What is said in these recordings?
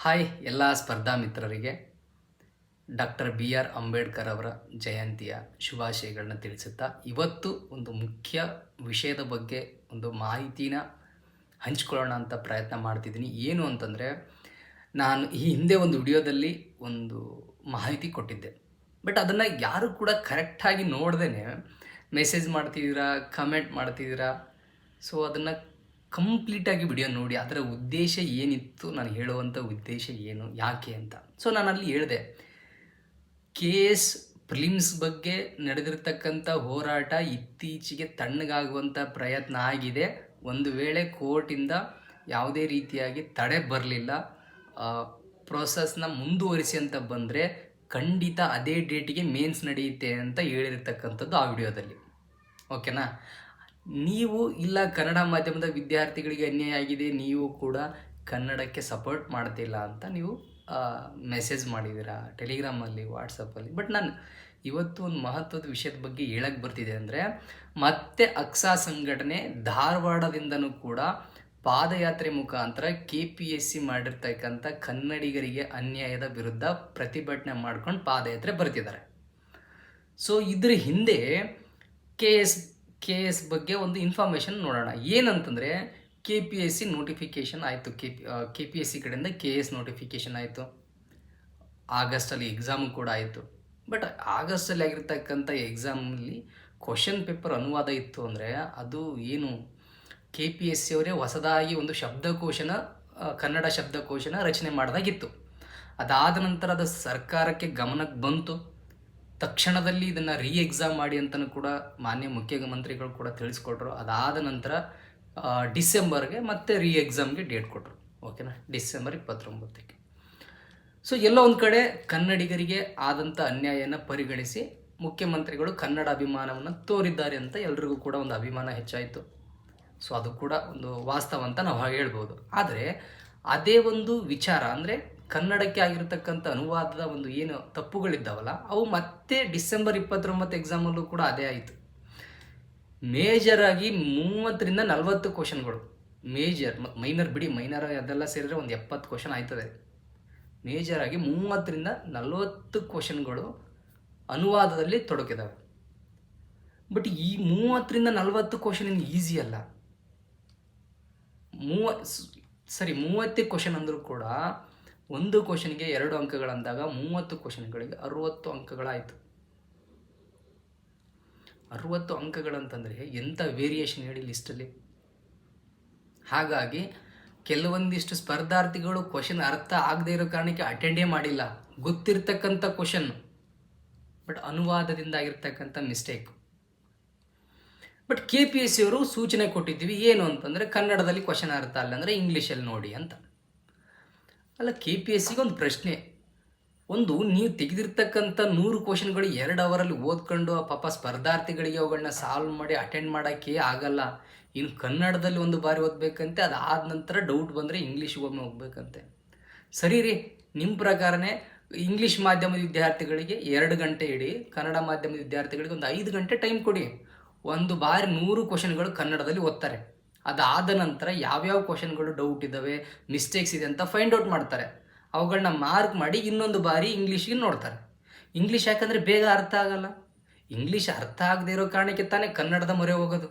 Hi ಎಲ್ಲ ಸ್ಪರ್ಧಾ ಮಿತ್ರರಿಗೆ ಡಾಕ್ಟರ್ BR ಅಂಬೇಡ್ಕರ್ ಅವರ ಜಯಂತಿಯ ಶುಭಾಶಯಗಳನ್ನ ತಿಳಿಸುತ್ತಾ ಇವತ್ತು ಒಂದು ಮುಖ್ಯ ವಿಷಯದ ಬಗ್ಗೆ ಒಂದು ಮಾಹಿತಿನ ಹಂಚ್ಕೊಳ್ಳೋಣ ಅಂತ ಪ್ರಯತ್ನ ಮಾಡ್ತಿದ್ದೀನಿ. ಏನು ಅಂತಂದರೆ, ನಾನು ಈ ಹಿಂದೆ ಒಂದು ವಿಡಿಯೋದಲ್ಲಿ ಒಂದು ಮಾಹಿತಿ ಕೊಟ್ಟಿದ್ದೆ. ಬಟ್ ಅದನ್ನು ಯಾರು ಕೂಡ ಕರೆಕ್ಟಾಗಿ ನೋಡ್ದೇ ಮೆಸೇಜ್ ಮಾಡ್ತಿದ್ದೀರಾ, ಕಮೆಂಟ್ ಮಾಡ್ತಿದ್ದೀರಾ. ಸೊ ಅದನ್ನು ಕಂಪ್ಲೀಟಾಗಿ ವಿಡಿಯೋ ನೋಡಿ, ಅದರ ಉದ್ದೇಶ ಏನಿತ್ತು, ನಾನು ಹೇಳುವಂಥ ಉದ್ದೇಶ ಏನು, ಯಾಕೆ ಅಂತ. ಸೊ ನಾನು ಅಲ್ಲಿ ಹೇಳಿದೆ, KS ಪ್ರಿಲಿಮ್ಸ್ ಬಗ್ಗೆ ನಡೆದಿರ್ತಕ್ಕಂಥ ಹೋರಾಟ ಇತ್ತೀಚೆಗೆ ತಣ್ಣಗಾಗುವಂಥ ಪ್ರಯತ್ನ ಆಗಿದೆ. ಒಂದು ವೇಳೆ ಕೋರ್ಟಿಂದ ಯಾವುದೇ ರೀತಿಯಾಗಿ ತಡೆ ಬರಲಿಲ್ಲ, ಪ್ರೊಸೆಸ್ನ ಮುಂದುವರಿಸಿ ಅಂತ ಬಂದರೆ ಖಂಡಿತ ಅದೇ ಡೇಟಿಗೆ ಮೇನ್ಸ್ ನಡೆಯುತ್ತೆ ಅಂತ ಹೇಳಿರ್ತಕ್ಕಂಥದ್ದು ಆ ವಿಡಿಯೋದಲ್ಲಿ. ಓಕೆನಾ? ನೀವು ಇಲ್ಲ ಕನ್ನಡ ಮಾಧ್ಯಮದ ವಿದ್ಯಾರ್ಥಿಗಳಿಗೆ ಅನ್ಯಾಯ ಆಗಿದೆ, ನೀವು ಕೂಡ ಕನ್ನಡಕ್ಕೆ ಸಪೋರ್ಟ್ ಮಾಡ್ತಿಲ್ಲ ಅಂತ ನೀವು ಮೆಸೇಜ್ ಮಾಡಿದ್ದೀರಾ ಟೆಲಿಗ್ರಾಮಲ್ಲಿ, ವಾಟ್ಸಪ್ಪಲ್ಲಿ. ಬಟ್ ನಾನು ಇವತ್ತು ಒಂದು ಮಹತ್ವದ ವಿಷಯದ ಬಗ್ಗೆ ಹೇಳಕ್ಕೆ ಬರ್ತಿದೆ ಅಂದರೆ, ಮತ್ತೆ ಅಕ್ಸಾ ಸಂಘಟನೆ ಧಾರವಾಡದಿಂದನೂ ಕೂಡ ಪಾದಯಾತ್ರೆ ಮುಖಾಂತರ KPSC ಮಾಡಿರ್ತಕ್ಕಂಥ ಕನ್ನಡಿಗರಿಗೆ ಅನ್ಯಾಯದ ವಿರುದ್ಧ ಪ್ರತಿಭಟನೆ ಮಾಡ್ಕೊಂಡು ಪಾದಯಾತ್ರೆ ಬರ್ತಿದ್ದಾರೆ. ಸೊ ಇದ್ರ ಹಿಂದೆ KS ಬಗ್ಗೆ ಒಂದು ಇನ್ಫಾರ್ಮೇಷನ್ ನೋಡೋಣ. ಏನಂತಂದರೆ, KPSC ನೋಟಿಫಿಕೇಷನ್ ಆಯಿತು, KPSC ಕಡೆಯಿಂದ KS ನೋಟಿಫಿಕೇಷನ್ ಆಯಿತು. ಆಗಸ್ಟಲ್ಲಿ ಎಕ್ಸಾಮು ಕೂಡ ಆಯಿತು. ಬಟ್ ಆಗಸ್ಟಲ್ಲಿ ಆಗಿರ್ತಕ್ಕಂಥ ಎಕ್ಸಾಮಲ್ಲಿ ಕ್ವಶನ್ ಪೇಪರ್ ಅನುವಾದ ಇತ್ತು ಅಂದರೆ, ಅದು ಏನು KPSC ಅವರೇ ಹೊಸದಾಗಿ ಒಂದು ಶಬ್ದಕೋಶನ, ಕನ್ನಡ ಶಬ್ದಕೋಶನ ರಚನೆ ಮಾಡಿದಾಗಿತ್ತು. ಅದಾದ ನಂತರ ಅದು ಸರ್ಕಾರಕ್ಕೆ ಗಮನಕ್ಕೆ ಬಂತು. ತಕ್ಷಣದಲ್ಲಿ ಇದನ್ನು ಎಕ್ಸಾಮ್ ಮಾಡಿ ಅಂತಲೂ ಕೂಡ ಮಾನ್ಯ ಮುಖ್ಯಮಂತ್ರಿಗಳು ಕೂಡ ತಿಳಿಸ್ಕೊಟ್ರು. ಅದಾದ ನಂತರ ಡಿಸೆಂಬರ್ಗೆ ಮತ್ತೆ ಎಕ್ಸಾಮ್ಗೆ ಡೇಟ್ ಕೊಟ್ಟರು. ಓಕೆನಾ? ಡಿಸೆಂಬರ್ 29ಕ್ಕೆ. ಸೊ ಎಲ್ಲೋ ಒಂದು ಕಡೆ ಕನ್ನಡಿಗರಿಗೆ ಆದಂಥ ಅನ್ಯಾಯನ ಪರಿಗಣಿಸಿ ಮುಖ್ಯಮಂತ್ರಿಗಳು ಕನ್ನಡ ಅಭಿಮಾನವನ್ನು ತೋರಿದ್ದಾರೆ ಅಂತ ಎಲ್ರಿಗೂ ಕೂಡ ಒಂದು ಅಭಿಮಾನ ಹೆಚ್ಚಾಯಿತು. ಸೊ ಅದು ಕೂಡ ಒಂದು ವಾಸ್ತವ ಅಂತ ನಾವು ಹೇಳ್ಬೋದು. ಆದರೆ ಅದೇ ಒಂದು ವಿಚಾರ ಅಂದರೆ, ಕನ್ನಡಕ್ಕೆ ಆಗಿರತಕ್ಕಂಥ ಅನುವಾದದ ಒಂದು ಏನು ತಪ್ಪುಗಳಿದ್ದಾವಲ್ಲ, ಅವು ಮತ್ತೆ ಡಿಸೆಂಬರ್ 29 ಎಕ್ಸಾಮಲ್ಲೂ ಕೂಡ ಅದೇ ಆಯಿತು. ಮೇಜರಾಗಿ 30ರಿಂದ 40 ಕ್ವಶನ್ಗಳು, ಮೇಜರ್ ಮತ್ತು ಮೈನರ್ ಬಿಡಿ, ಮೈನರ್ ಅದೆಲ್ಲ ಸೇರಿದ್ರೆ ಒಂದು 70 ಕ್ವಶನ್ ಆಯ್ತದೆ. ಮೇಜರಾಗಿ 30ರಿಂದ 40 ಕ್ವಶನ್ಗಳು ಅನುವಾದದಲ್ಲಿ ತೊಡಕಿದ್ದಾವೆ. ಬಟ್ ಈ 30ರಿಂದ 40 ಕ್ವಶನ್ ಏನು ಈಸಿ ಅಲ್ಲ. 30 ಕ್ವಶನ್ ಅಂದರೂ ಕೂಡ ಒಂದು ಕ್ವಶನ್ಗೆ 2 ಅಂಕಗಳಂದಾಗ 30 ಕ್ವಶನ್ಗಳಿಗೆ 60 ಅಂಕಗಳಾಯಿತು. 60 ಅಂಕಗಳಂತಂದರೆ ಎಂಥ ವೇರಿಯೇಷನ್ ಹೇಳಿ ಲಿಸ್ಟಲ್ಲಿ. ಹಾಗಾಗಿ ಕೆಲವೊಂದಿಷ್ಟು ಸ್ಪರ್ಧಾರ್ಥಿಗಳು ಕ್ವಶನ್ ಅರ್ಥ ಆಗದೇ ಇರೋ ಕಾರಣಕ್ಕೆ ಅಟೆಂಡೇ ಮಾಡಿಲ್ಲ, ಗೊತ್ತಿರ್ತಕ್ಕಂಥ ಕ್ವಶನ್, ಬಟ್ ಅನುವಾದದಿಂದ ಆಗಿರ್ತಕ್ಕಂಥ ಮಿಸ್ಟೇಕ್. ಬಟ್ KPSC ಅವರು ಸೂಚನೆ ಕೊಟ್ಟಿದ್ದೀವಿ, ಏನು ಅಂತಂದರೆ, ಕನ್ನಡದಲ್ಲಿ ಕ್ವಶನ್ ಅರ್ಥ ಅಲ್ಲ ಅಂದರೆ ಇಂಗ್ಲೀಷಲ್ಲಿ ನೋಡಿ ಅಂತ. ಅಲ್ಲ, KPSCಗೆ ಒಂದು ಪ್ರಶ್ನೆ, ಒಂದು ನೀವು ತೆಗೆದಿರ್ತಕ್ಕಂಥ 100 ಕ್ವಶನ್ಗಳು 2 ಅವರಲ್ಲಿ ಓದ್ಕೊಂಡು ಪಾಪ ಸ್ಪರ್ಧಾರ್ಥಿಗಳಿಗೆ ಅವುಗಳನ್ನ ಸಾಲ್ವ್ ಮಾಡಿ ಅಟೆಂಡ್ ಮಾಡೋಕ್ಕೆ ಆಗಲ್ಲ. ಇನ್ನು ಕನ್ನಡದಲ್ಲಿ ಒಂದು ಬಾರಿ ಓದಬೇಕಂತೆ, ಅದಾದ ನಂತರ ಡೌಟ್ ಬಂದರೆ ಇಂಗ್ಲೀಷಿಗೆ ಒಮ್ಮೆ ಹೋಗ್ಬೇಕಂತೆ. ಸರಿ ರೀ, ನಿಮ್ಮ ಪ್ರಕಾರನೇ ಇಂಗ್ಲೀಷ್ ಮಾಧ್ಯಮದ ವಿದ್ಯಾರ್ಥಿಗಳಿಗೆ 2 ಗಂಟೆ ಇಡಿ, ಕನ್ನಡ ಮಾಧ್ಯಮದ ವಿದ್ಯಾರ್ಥಿಗಳಿಗೆ ಒಂದು 5 ಗಂಟೆ ಟೈಮ್ ಕೊಡಿ. ಒಂದು ಬಾರಿ 100 ಕ್ವಶನ್ಗಳು ಕನ್ನಡದಲ್ಲಿ ಓದ್ತಾರೆ. ಅದಾದ ನಂತರ ಯಾವ್ಯಾವ ಕ್ವಶನ್ಗಳು ಡೌಟ್ ಇದ್ದಾವೆ, ಮಿಸ್ಟೇಕ್ಸ್ ಇದೆ ಅಂತ ಫೈಂಡ್ ಔಟ್ ಮಾಡ್ತಾರೆ. ಅವುಗಳನ್ನ ಮಾರ್ಕ್ ಮಾಡಿ ಇನ್ನೊಂದು ಬಾರಿ ಇಂಗ್ಲೀಷಿಗೆ ನೋಡ್ತಾರೆ. ಇಂಗ್ಲೀಷ್ ಯಾಕಂದರೆ ಬೇಗ ಅರ್ಥ ಆಗಲ್ಲ. ಇಂಗ್ಲೀಷ್ ಅರ್ಥ ಆಗದೆ ಇರೋ ಕಾರಣಕ್ಕೆ ತಾನೇ ಕನ್ನಡದ ಮೊರೆ ಹೋಗೋದು.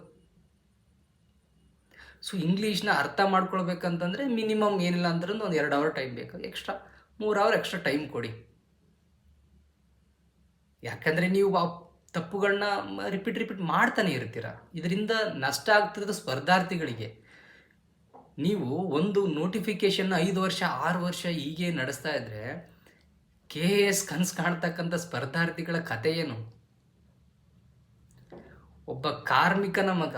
ಸೊ ಇಂಗ್ಲೀಷ್ನ ಅರ್ಥ ಮಾಡ್ಕೊಳ್ಬೇಕಂತಂದರೆ ಮಿನಿಮಮ್ ಏನಿಲ್ಲ ಅಂದ್ರೆ ಒಂದು 2 ಅವರ್ ಟೈಮ್ ಬೇಕು, ಎಕ್ಸ್ಟ್ರಾ 3 ಅವರ್ ಎಕ್ಸ್ಟ್ರಾ ಟೈಮ್ ಕೊಡಿ. ಯಾಕಂದರೆ ನೀವು ತಪ್ಪುಗಳನ್ನ ರಿಪೀಟ್ ಮಾಡ್ತಾನೆ ಇರ್ತೀರ. ಇದರಿಂದ ನಷ್ಟ ಆಗ್ತಿರೋದು ಸ್ಪರ್ಧಾರ್ಥಿಗಳಿಗೆ. ನೀವು ಒಂದು ನೋಟಿಫಿಕೇಶನ್ 5 ವರ್ಷ 6 ವರ್ಷ ಹೀಗೆ ನಡೆಸ್ತಾ ಇದ್ದರೆ KS ಕನಸು ಕಾಣ್ತಕ್ಕಂಥ ಸ್ಪರ್ಧಾರ್ಥಿಗಳ ಕಥೆ ಏನು? ಒಬ್ಬ ಕಾರ್ಮಿಕನ ಮಗ,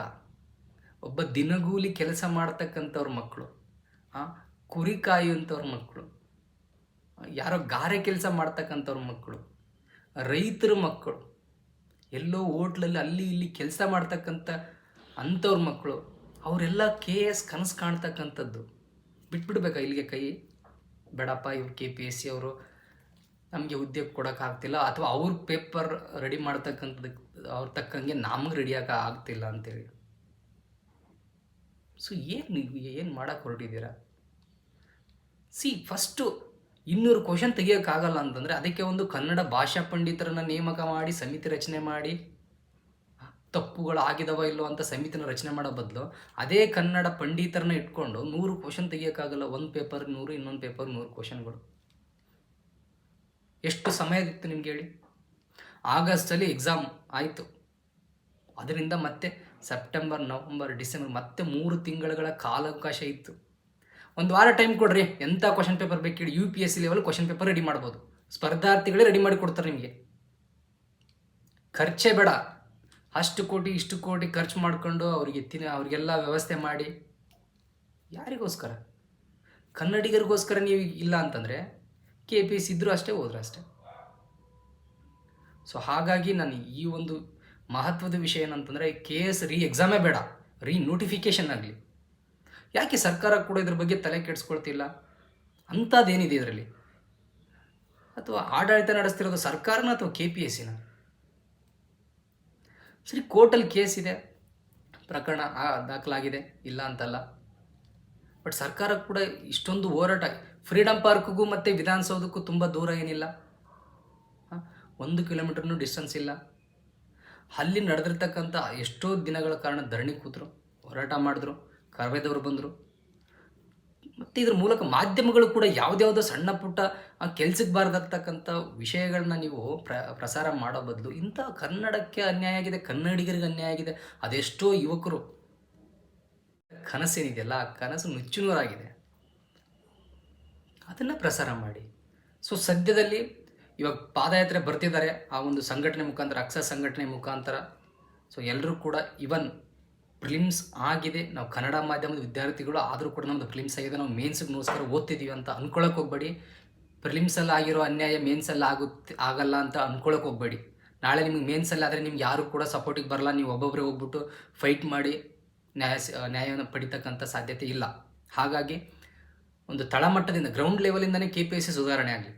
ಒಬ್ಬ ದಿನಗೂಲಿ ಕೆಲಸ ಮಾಡ್ತಕ್ಕಂಥವ್ರ ಮಕ್ಕಳು, ಕುರಿ ಕಾಯುವಂಥವ್ರ ಮಕ್ಕಳು, ಯಾರೋ ಗಾರೆ ಕೆಲಸ ಮಾಡ್ತಕ್ಕಂಥವ್ರ ಮಕ್ಕಳು, ರೈತರ ಮಕ್ಕಳು, ಎಲ್ಲೋ ಹೋಟ್ಲಲ್ಲಿ ಅಲ್ಲಿ ಇಲ್ಲಿ ಕೆಲಸ ಮಾಡ್ತಕ್ಕಂಥ ಅಂಥವ್ರ ಮಕ್ಕಳು, ಅವರೆಲ್ಲ KS ಕನಸು ಕಾಣ್ತಕ್ಕಂಥದ್ದು. ಬಿಟ್ಬಿಡ್ಬೇಕಾ ಇಲ್ಲಿಗೆ ಕೈ? ಬೇಡಪ್ಪ, ಇವ್ರು KPSC ಅವರು ನಮಗೆ ಉದ್ಯೋಗ ಕೊಡೋಕ್ಕಾಗ್ತಿಲ್ಲ, ಅಥವಾ ಅವ್ರ ಪೇಪರ್ ರೆಡಿ ಮಾಡ್ತಕ್ಕಂಥದ್ದು ಅವ್ರ ತಕ್ಕಂಗೆ ನಮ್ಗೆ ರೆಡಿ ಆಗ್ತಿಲ್ಲ ಅಂತೇಳಿ. ಸೊ ಏನು ಮಾಡೋಕ್ಕೆ ಹೊರಟಿದ್ದೀರಾ? ಫಸ್ಟು 200 ಕ್ವಶನ್ ತೆಗಿಯೋಕ್ಕಾಗಲ್ಲ ಅಂತಂದರೆ ಅದಕ್ಕೆ ಒಂದು ಕನ್ನಡ ಭಾಷಾ ಪಂಡಿತರನ್ನು ನೇಮಕ ಮಾಡಿ ಸಮಿತಿ ರಚನೆ ಮಾಡಿ ತಪ್ಪುಗಳು ಆಗಿದವ ಇಲ್ಲೋ ಅಂತ ಸಮಿತಿನ ರಚನೆ ಮಾಡೋ ಬದಲು ಅದೇ ಕನ್ನಡ ಪಂಡಿತರನ್ನ ಇಟ್ಕೊಂಡು 100 ಕ್ವಶನ್ ತೆಗಿಯೋಕ್ಕಾಗಲ್ಲ. ಒಂದು ಪೇಪರ್ 100, ಇನ್ನೊಂದು ಪೇಪರ್ 100 ಕ್ವಶನ್ಗಳು. ಎಷ್ಟು ಸಮಯದಿತ್ತು ನಿಮ್ಗೆ ಹೇಳಿ? ಆಗಸ್ಟಲ್ಲಿ ಎಕ್ಸಾಮ್ ಆಯಿತು, ಅದರಿಂದ ಮತ್ತೆ ಸೆಪ್ಟೆಂಬರ್, ನವಂಬರ್, ಡಿಸೆಂಬರ್ ಮತ್ತೆ 3 ತಿಂಗಳ ಕಾಲಾವಕಾಶ ಇತ್ತು. ಒಂದು ವಾರ ಟೈಮ್ ಕೊಡ್ರಿ, ಎಂಥ ಕ್ವಶನ್ ಪೇಪರ್ ಬೇಕು ಹೇಳಿ, UPSC level question paper ready ಮಾಡ್ಬೋದು. ಸ್ಪರ್ಧಾರ್ಥಿಗಳೇ ರೆಡಿ ಮಾಡಿ ಕೊಡ್ತಾರೆ ನಿಮಗೆ. ಖರ್ಚೇ ಬೇಡ, ಅಷ್ಟು ಕೋಟಿ ಇಷ್ಟು ಕೋಟಿ ಖರ್ಚು ಮಾಡಿಕೊಂಡು ಅವ್ರಿಗೆಲ್ಲ ವ್ಯವಸ್ಥೆ ಮಾಡಿ. ಯಾರಿಗೋಸ್ಕರ? ಕನ್ನಡಿಗರಿಗೋಸ್ಕರ ನೀವು ಇಲ್ಲ ಅಂತಂದರೆ KPSC ಇದ್ದರೂ ಅಷ್ಟೇ, ಹೋದ್ರೆ ಅಷ್ಟೇ. ಸೊ ಹಾಗಾಗಿ ನಾನು ಈ ಒಂದು ಮಹತ್ವದ ವಿಷಯ ಏನಂತಂದರೆ KS ಎಕ್ಸಾಮೇ ಬೇಡ, ನೋಟಿಫಿಕೇಷನ್ ಆಗಲಿ. ಯಾಕೆ ಸರ್ಕಾರ ಕೂಡ ಇದ್ರ ಬಗ್ಗೆ ತಲೆ ಕೆಡಿಸ್ಕೊಳ್ತಿಲ್ಲ? ಅಂಥದ್ದೇನಿದೆ ಇದರಲ್ಲಿ? ಅಥವಾ ಆಡಳಿತ ನಡೆಸ್ತಿರೋದು ಸರ್ಕಾರನ ಅಥವಾ KPSCನ? ಸರಿ, ಕೋರ್ಟಲ್ಲಿ ಕೇಸ್ ಇದೆ, ಪ್ರಕರಣ ದಾಖಲಾಗಿದೆ, ಇಲ್ಲ ಅಂತಲ್ಲ. ಬಟ್ ಸರ್ಕಾರ ಕೂಡ ಇಷ್ಟೊಂದು ಹೋರಾಟ, ಫ್ರೀಡಮ್ ಪಾರ್ಕ್ಗೂ ಮತ್ತು ವಿಧಾನಸೌಧಕ್ಕೂ ತುಂಬ ದೂರ ಏನಿಲ್ಲ, 1 ಕಿಲೋಮೀಟರ್ನೂ ಡಿಸ್ಟೆನ್ಸ್ ಇಲ್ಲ. ಅಲ್ಲಿ ನಡೆದಿರ್ತಕ್ಕಂಥ ಎಷ್ಟೋ ದಿನಗಳ ಕಾರಣ ಧರಣಿ ಕೂತರು, ಹೋರಾಟ ಮಾಡಿದ್ರು, ಕರವೇದವರು ಬಂದರು. ಮತ್ತು ಇದ್ರ ಮೂಲಕ ಮಾಧ್ಯಮಗಳು ಕೂಡ ಯಾವುದ್ಯಾವುದೋ ಸಣ್ಣ ಪುಟ್ಟ ಕೆಲ್ಸಕ್ಕೆ ಬಾರದಾಗ್ತಕ್ಕಂಥ ವಿಷಯಗಳನ್ನ ನೀವು ಪ್ರಸಾರ ಮಾಡೋ ಬದಲು ಇಂಥ ಕನ್ನಡಕ್ಕೆ ಅನ್ಯಾಯ ಆಗಿದೆ, ಕನ್ನಡಿಗರಿಗೆ ಅನ್ಯಾಯ ಆಗಿದೆ, ಅದೆಷ್ಟೋ ಯುವಕರು ಕನಸೇನಿದೆಯಲ್ಲ ಆ ಕನಸು ನುಚ್ಚುನೂರಾಗಿದೆ, ಅದನ್ನು ಪ್ರಸಾರ ಮಾಡಿ. ಸೊ ಸದ್ಯದಲ್ಲಿ ಇವಾಗ ಪಾದಯಾತ್ರೆ ಬರ್ತಿದ್ದಾರೆ, ಆ ಒಂದು ಸಂಘಟನೆ ಮುಖಾಂತರ, ಅಕ್ಸ ಸಂಘಟನೆ ಮುಖಾಂತರ. ಸೊ ಎಲ್ಲರೂ ಕೂಡ ಇವನ್ ಪ್ರಿಲಿಮ್ಸ್ ಆಗಿದೆ, ನಾವು ಕನ್ನಡ ಮಾಧ್ಯಮದ ವಿದ್ಯಾರ್ಥಿಗಳು ಆದರೂ ಕೂಡ ನಮ್ಮದು ಪ್ರಿಲಿಮ್ಸ್ ಆಗಿದೆ, ನಾವು ಮೇನ್ಸ್ಗೋಸ್ಕರ ಓದ್ತಿದ್ದೀವಿ ಅಂತ ಅಂದ್ಕೊಳಕ್ಕೆ ಹೋಗ್ಬೇಡಿ. ಪ್ರಿಲಿಮ್ಸಲ್ಲಿ ಆಗಿರೋ ಅನ್ಯಾಯ ಮೇನ್ಸಲ್ಲಿ ಆಗಲ್ಲ ಅಂತ ಅಂದ್ಕೊಳಕ್ಕೆ ಹೋಗ್ಬೇಡಿ. ನಾಳೆ ನಿಮಗೆ ಮೇನ್ಸಲ್ಲಿ ಆದರೆ ನಿಮ್ಗೆ ಯಾರು ಕೂಡ ಸಪೋರ್ಟಿಗೆ ಬರಲ್ಲ, ನೀವು ಒಬ್ಬೊಬ್ಬರೇ ಹೋಗ್ಬಿಟ್ಟು ಫೈಟ್ ಮಾಡಿ ನ್ಯಾಯವನ್ನು ಪಡಿತಕ್ಕಂಥ ಸಾಧ್ಯತೆ ಇಲ್ಲ. ಹಾಗಾಗಿ ಒಂದು ತಳಮಟ್ಟದಿಂದ, ಗ್ರೌಂಡ್ ಲೆವೆಲಿಂದನೇ KPSC ಸುಧಾರಣೆ ಆಗಲಿ.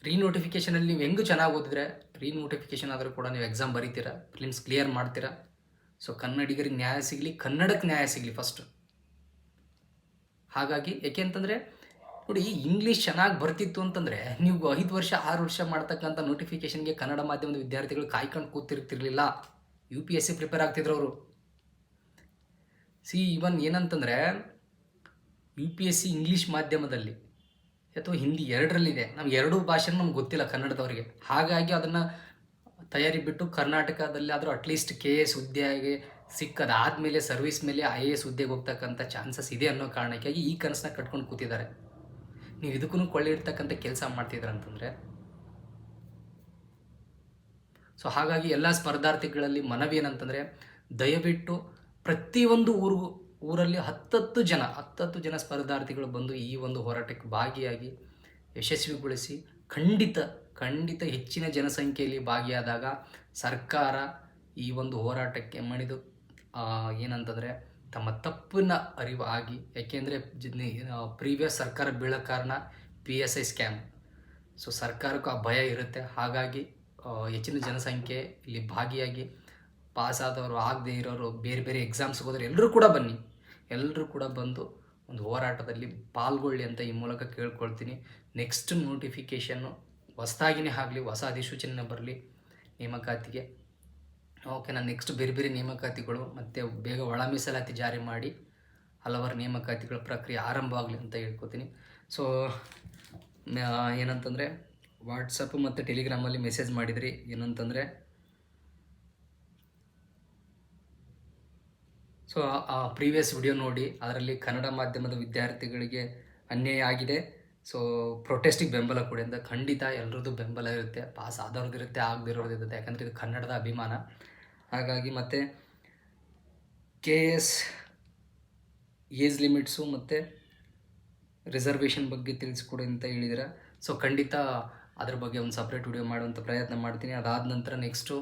ರೀನೋಟಿಫಿಕೇಷನಲ್ಲಿ ನೀವು ಹೆಂಗೂ ಚೆನ್ನಾಗಿ ಓದಿದ್ರೆ ರೀನೋಟಿಫಿಕೇಷನ್ ಆದರೂ ಕೂಡ ನೀವು ಎಕ್ಸಾಮ್ ಬರೀತೀರಾ, ಪ್ರಿಲಿಮ್ಸ್ ಕ್ಲಿಯರ್ ಮಾಡ್ತೀರಾ. ಸೊ ಕನ್ನಡಿಗರಿಗೆ ನ್ಯಾಯ ಸಿಗಲಿ, ಕನ್ನಡಕ್ಕೆ ನ್ಯಾಯ ಸಿಗಲಿ ಫಸ್ಟು. ಹಾಗಾಗಿ ಯಾಕೆ ಅಂತಂದರೆ ನೋಡಿ, ಇಂಗ್ಲೀಷ್ ಚೆನ್ನಾಗಿ ಬರ್ತಿತ್ತು ಅಂತಂದರೆ ನೀವು 5 ವರ್ಷ 6 ವರ್ಷ ಮಾಡ್ತಕ್ಕಂಥ ನೋಟಿಫಿಕೇಷನ್ಗೆ ಕನ್ನಡ ಮಾಧ್ಯಮದ ವಿದ್ಯಾರ್ಥಿಗಳು ಕಾಯ್ಕೊಂಡು ಕೂತಿರ್ತಿರ್ಲಿಲ್ಲ, UPSC ಪ್ರಿಪೇರ್ ಆಗ್ತಿದ್ರು ಅವರು. ಇವನ್ ಏನಂತಂದರೆ UPSC ಇಂಗ್ಲೀಷ್ ಮಾಧ್ಯಮದಲ್ಲಿ ಅಥವಾ ಹಿಂದಿ ಎರಡರಲ್ಲಿದೆ. ನಮ್ಗೆ ಎರಡೂ ಭಾಷೆ ನಮ್ಗೆ ಗೊತ್ತಿಲ್ಲ ಕನ್ನಡದವರಿಗೆ. ಹಾಗಾಗಿ ಅದನ್ನು ತಯಾರಿ ಬಿಟ್ಟು ಕರ್ನಾಟಕದಲ್ಲಿ ಆದರೂ ಅಟ್ಲೀಸ್ಟ್ KS ಹುದ್ದೆಗೆ ಸಿಕ್ಕದಾದಮೇಲೆ ಸರ್ವಿಸ್ ಮೇಲೆ IAS ಹುದ್ದೆಗೆ ಹೋಗ್ತಕ್ಕಂಥ ಚಾನ್ಸಸ್ ಇದೆ ಅನ್ನೋ ಕಾರಣಕ್ಕಾಗಿ ಈ ಕನಸನ್ನ ಕಟ್ಕೊಂಡು ಕೂತಿದ್ದಾರೆ. ನೀವು ಇದಕ್ಕೂ ಕೊಳ್ಳೆ ಇಡ್ತಕ್ಕಂಥ ಕೆಲಸ ಮಾಡ್ತಿದ್ರ ಅಂತಂದರೆ, ಸೊ ಹಾಗಾಗಿ ಎಲ್ಲ ಸ್ಪರ್ಧಾರ್ಥಿಗಳಲ್ಲಿ ಮನವಿ ಏನಂತಂದರೆ, ದಯವಿಟ್ಟು ಪ್ರತಿಯೊಂದು ಊರಲ್ಲಿ 10 ಜನ ಸ್ಪರ್ಧಾರ್ಥಿಗಳು ಬಂದು ಈ ಒಂದು ಹೋರಾಟಕ್ಕೆ ಭಾಗಿಯಾಗಿ ಯಶಸ್ವಿಗೊಳಿಸಿ, ಖಂಡಿತ ಹೆಚ್ಚಿನ ಜನಸಂಖ್ಯೆಯಲ್ಲಿ ಭಾಗಿಯಾದಾಗ ಸರ್ಕಾರ ಈ ಒಂದು ಹೋರಾಟಕ್ಕೆ ಮಣಿದು ಏನಂತಂದರೆ ತಮ್ಮ ತಪ್ಪನ್ನ ಅರಿವು ಆಗಿ, ಯಾಕೆಂದರೆ ಪ್ರೀವಿಯಸ್ ಸರ್ಕಾರ ಬೀಳೋ ಕಾರಣ PSI ಸ್ಕ್ಯಾಮ್. ಸೊ ಸರ್ಕಾರಕ್ಕೂ ಆ ಭಯ ಇರುತ್ತೆ. ಹಾಗಾಗಿ ಹೆಚ್ಚಿನ ಜನಸಂಖ್ಯೆ ಇಲ್ಲಿ ಭಾಗಿಯಾಗಿ ಪಾಸಾದವರು, ಆಗದೇ ಇರೋರು, ಬೇರೆ ಬೇರೆ ಎಕ್ಸಾಮ್ಸ್ಗೆ ಹೋದರೆ ಎಲ್ಲರೂ ಕೂಡ ಬಂದು ಒಂದು ಹೋರಾಟದಲ್ಲಿ ಪಾಲ್ಗೊಳ್ಳಿ ಅಂತ ಈ ಮೂಲಕ ಕೇಳ್ಕೊಳ್ತೀನಿ. ನೆಕ್ಸ್ಟ್ ನೋಟಿಫಿಕೇಷನ್ನು ಹೊಸದಾಗಿನೇ ಆಗಲಿ, ಹೊಸ ಅಧಿಸೂಚನೆ ಬರಲಿ ನೇಮಕಾತಿಗೆ. ನಾನು ನೆಕ್ಸ್ಟ್ ಬೇರೆ ಬೇರೆ ನೇಮಕಾತಿಗಳು ಮತ್ತು ಬೇಗ ಒಳ ಮೀಸಲಾತಿ ಜಾರಿ ಮಾಡಿ ಹಲವಾರು ನೇಮಕಾತಿಗಳ ಪ್ರಕ್ರಿಯೆ ಆರಂಭವಾಗಲಿ ಅಂತ ಹೇಳ್ಕೊತೀನಿ. ಸೊ ಏನಂತಂದರೆ ವಾಟ್ಸಪ್ ಮತ್ತು ಟೆಲಿಗ್ರಾಮಲ್ಲಿ ಮೆಸೇಜ್ ಮಾಡಿದ್ರಿ, ಏನಂತಂದರೆ ಸೊ ಆ ಪ್ರೀವಿಯಸ್ ವಿಡಿಯೋ ನೋಡಿ, ಅದರಲ್ಲಿ ಕನ್ನಡ ಮಾಧ್ಯಮದ ವಿದ್ಯಾರ್ಥಿಗಳಿಗೆ ಅನ್ಯಾಯ ಆಗಿದೆ, ಸೊ ಪ್ರೊಟೆಸ್ಟಿಗೆ ಬೆಂಬಲ ಕೊಡಿ ಅಂತ. ಖಂಡಿತ ಎಲ್ಲರದ್ದು ಬೆಂಬಲ ಇರುತ್ತೆ, ಪಾಸ್ ಆದವ್ರದ್ದು ಇರುತ್ತೆ, ಆಗದಿರೋದು ಇರುತ್ತೆ, ಯಾಕಂದರೆ ಇದು ಕನ್ನಡದ ಅಭಿಮಾನ. ಹಾಗಾಗಿ ಮತ್ತು KS ಏಜ್ ಲಿಮಿಟ್ಸು ಮತ್ತು ರಿಸರ್ವೇಷನ್ ಬಗ್ಗೆ ತಿಳಿಸ್ಕೊಡಿ ಅಂತ ಹೇಳಿದ್ದೀರ. ಸೊ ಖಂಡಿತ ಅದ್ರ ಬಗ್ಗೆ ಒಂದು ಸಪ್ರೇಟ್ ವಿಡಿಯೋ ಮಾಡುವಂಥ ಪ್ರಯತ್ನ ಮಾಡ್ತೀನಿ. ಅದಾದ ನಂತರ ನೆಕ್ಸ್ಟು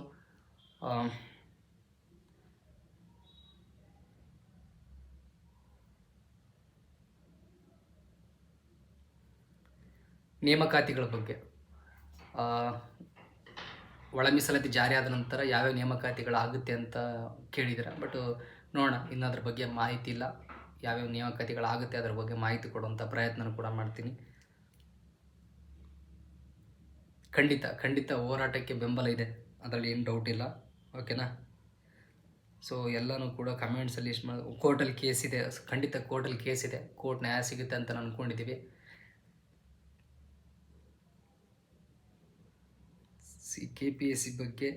ನೇಮಕಾತಿಗಳ ಬಗ್ಗೆ, ಒಳ ಮೀಸಲಾತಿ ಜಾರಿ ಆದ ನಂತರ ಯಾವ್ಯಾವ ನೇಮಕಾತಿಗಳಾಗುತ್ತೆ ಅಂತ ಕೇಳಿದ್ದೀರ. ಬಟ್ ನೋಡೋಣ, ಇನ್ನು ಅದ್ರ ಬಗ್ಗೆ ಮಾಹಿತಿ ಇಲ್ಲ. ಯಾವ್ಯಾವ ನೇಮಕಾತಿಗಳಾಗುತ್ತೆ ಅದ್ರ ಬಗ್ಗೆ ಮಾಹಿತಿ ಕೊಡುವಂಥ ಪ್ರಯತ್ನ ಕೂಡ ಮಾಡ್ತೀನಿ. ಖಂಡಿತ ಖಂಡಿತ ಹೋರಾಟಕ್ಕೆ ಬೆಂಬಲ ಇದೆ, ಅದರಲ್ಲಿ ಏನು ಡೌಟ್ ಇಲ್ಲ. ಓಕೆನಾ? ಸೊ ಎಲ್ಲನೂ ಕೂಡ ಕಮೆಂಟ್ಸಲ್ಲಿ ಇಷ್ಟು ಕೋರ್ಟಲ್ಲಿ ಕೇಸ್ ಇದೆ, ಖಂಡಿತ ಕೋರ್ಟಲ್ಲಿ ಕೇಸ್ ಇದೆ, ಕೋರ್ಟ್ ನ್ಯಾಯ ಸಿಗುತ್ತೆ ಅಂತ ಅಂದ್ಕೊಂಡಿದ್ದೀವಿ. KPSC ಬಗ್ಗೆ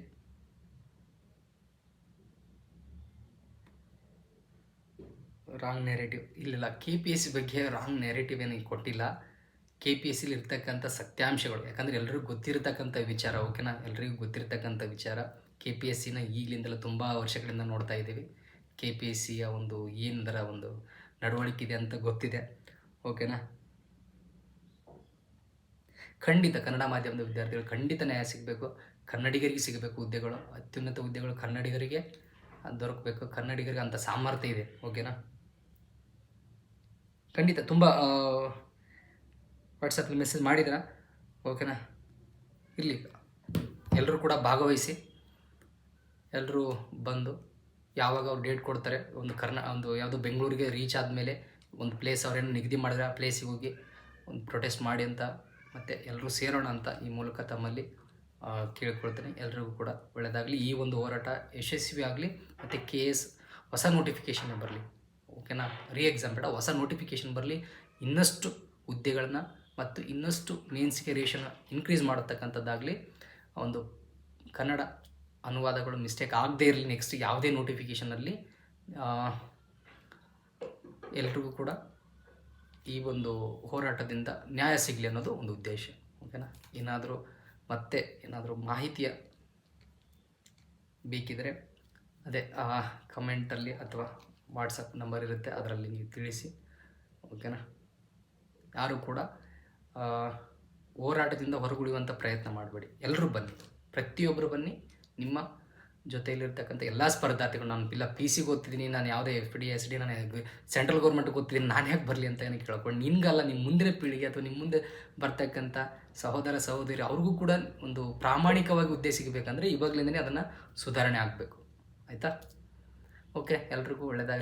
ರಾಂಗ್ ನೆರೇಟಿವ್ ಇಲ್ಲ, KPSC ಬಗ್ಗೆ ರಾಂಗ್ ನೆರೇಟಿವ್ ಏನು ಕೊಟ್ಟಿಲ್ಲ. KPSCಲಿ ಇರ್ತಕ್ಕಂಥ ಸತ್ಯಾಂಶಗಳು, ಯಾಕಂದರೆ ಎಲ್ರಿಗೂ ಗೊತ್ತಿರತಕ್ಕಂಥ ವಿಚಾರ. ಓಕೆನಾ? ಎಲ್ರಿಗೂ ಗೊತ್ತಿರತಕ್ಕಂಥ ವಿಚಾರ. KPSCನ ಈಗಲಿಂದಲೂ ತುಂಬ ವರ್ಷಗಳಿಂದ ನೋಡ್ತಾ ಇದ್ದೀವಿ. KPSCಯ ಒಂದು ಏನದರ ಒಂದು ನಡವಳಿಕೆ ಇದೆ ಅಂತ ಗೊತ್ತಿದೆ. ಓಕೆನಾ? ಖಂಡಿತ ಕನ್ನಡ ಮಾಧ್ಯಮದ ವಿದ್ಯಾರ್ಥಿಗಳು ಖಂಡಿತ ನ್ಯಾಯ ಸಿಗಬೇಕು, ಕನ್ನಡಿಗರಿಗೆ ಸಿಗಬೇಕು ಹುದ್ದೆಗಳು, ಅತ್ಯುನ್ನತ ಹುದ್ದೆಗಳು ಕನ್ನಡಿಗರಿಗೆ ದೊರಕಬೇಕು. ಕನ್ನಡಿಗರಿಗೆ ಅಂಥ ಸಾಮರ್ಥ್ಯ ಇದೆ. ಓಕೆನಾ? ಖಂಡಿತ ತುಂಬ ವಾಟ್ಸಪ್ಪಲ್ಲಿ ಮೆಸೇಜ್ ಮಾಡಿದ್ರ. ಓಕೆನಾ? ಇರಲಿ, ಎಲ್ಲರೂ ಕೂಡ ಭಾಗವಹಿಸಿ, ಎಲ್ಲರೂ ಬಂದು ಯಾವಾಗ ಅವ್ರು ಡೇಟ್ ಕೊಡ್ತಾರೆ, ಒಂದು ಯಾವುದೋ ಬೆಂಗಳೂರಿಗೆ ರೀಚ್ ಆದಮೇಲೆ ಒಂದು ಪ್ಲೇಸ್ ಅವರೇನು ನಿಗದಿ ಮಾಡಿದ್ರೆ ಆ ಪ್ಲೇಸಿಗೆ ಹೋಗಿ ಒಂದು ಪ್ರೊಟೆಸ್ಟ್ ಮಾಡಿ ಅಂತ, ಮತ್ತು ಎಲ್ಲರೂ ಸೇರೋಣ ಅಂತ ಈ ಮೂಲಕ ತಮ್ಮಲ್ಲಿ ಕೇಳ್ಕೊಳ್ತೇನೆ. ಎಲ್ರಿಗೂ ಕೂಡ ಒಳ್ಳೆಯದಾಗಲಿ, ಈ ಒಂದು ಹೋರಾಟ ಯಶಸ್ವಿ ಆಗಲಿ, ಮತ್ತು KS ಹೊಸ ನೋಟಿಫಿಕೇಷನ್ ಬರಲಿ. ಓಕೆನಾ? ಎಕ್ಸಾಮ್ ಬೇಡ, ಹೊಸ ನೋಟಿಫಿಕೇಷನ್ ಬರಲಿ, ಇನ್ನಷ್ಟು ಹುದ್ದೆಗಳನ್ನ ಮತ್ತು ಇನ್ನಷ್ಟು ಮೇನ್ಸ್ಗೆ ರೇಷನ್ ಇನ್ಕ್ರೀಸ್ ಮಾಡತಕ್ಕಂಥದ್ದಾಗಲಿ, ಒಂದು ಕನ್ನಡ ಅನುವಾದಗಳು ಮಿಸ್ಟೇಕ್ ಆಗದೇ ಇರಲಿ. ನೆಕ್ಸ್ಟ್ ಯಾವುದೇ ನೋಟಿಫಿಕೇಷನಲ್ಲಿ ಎಲ್ರಿಗೂ ಕೂಡ ಈ ಒಂದು ಹೋರಾಟದಿಂದ ನ್ಯಾಯ ಸಿಗಲಿ ಅನ್ನೋದು ಒಂದು ಉದ್ದೇಶ. ಓಕೆನಾ? ಏನಾದರೂ ಮಾಹಿತಿಯ ಬೇಕಿದ್ದರೆ ಅದೇ ಕಮೆಂಟಲ್ಲಿ ಅಥವಾ ವಾಟ್ಸಪ್ ನಂಬರ್ ಇರುತ್ತೆ, ಅದರಲ್ಲಿ ನೀವು ತಿಳಿಸಿ. ಓಕೆನಾ? ಯಾರು ಕೂಡ ಹೋರಾಟದಿಂದ ಹೊರಗುಳಿಯುವಂಥ ಪ್ರಯತ್ನ ಮಾಡಬೇಡಿ. ಎಲ್ಲರೂ ಬನ್ನಿ, ಪ್ರತಿಯೊಬ್ಬರು ಬನ್ನಿ. ನಿಮ್ಮ ಜೊತೆಯಲ್ಲಿರ್ತಕ್ಕಂಥ ಎಲ್ಲ ಸ್ಪರ್ಧಾರ್ಥಿಗಳು, ನಾನು PCಗೆ ಓದ್ತಿದ್ದೀನಿ, ನಾನು ಯಾವುದೇ FD SD ನಾನು ಸೆಂಟ್ರಲ್ ಗೌರ್ಮೆಂಟ್ಗೆ ಓದ್ತಿದ್ದೀನಿ, ನಾನು ಯಾಕೆ ಬರಲಿ ಅಂತ ಏನಕ್ಕೆ ಕೇಳ್ಕೊಂಡು, ನಿನ್ಗಲ್ಲ, ನಿಮ್ಮ ಮುಂದಿನ ಪೀಳಿಗೆ ಅಥವಾ ನಿಮ್ಮ ಮುಂದೆ ಬರ್ತಕ್ಕಂಥ ಸಹೋದರ ಸಹೋದರಿ ಅವ್ರಿಗೂ ಕೂಡ ಒಂದು ಪ್ರಾಮಾಣಿಕವಾಗಿ ಹುದ್ದೆ ಸಿಗಬೇಕಂದ್ರೆ ಇವಾಗಲಿಂದನೇ ಅದನ್ನು ಸುಧಾರಣೆ ಆಗಬೇಕು. ಆಯಿತಾ? ಓಕೆ, ಎಲ್ರಿಗೂ ಒಳ್ಳೆಯದಾಗಲಿ.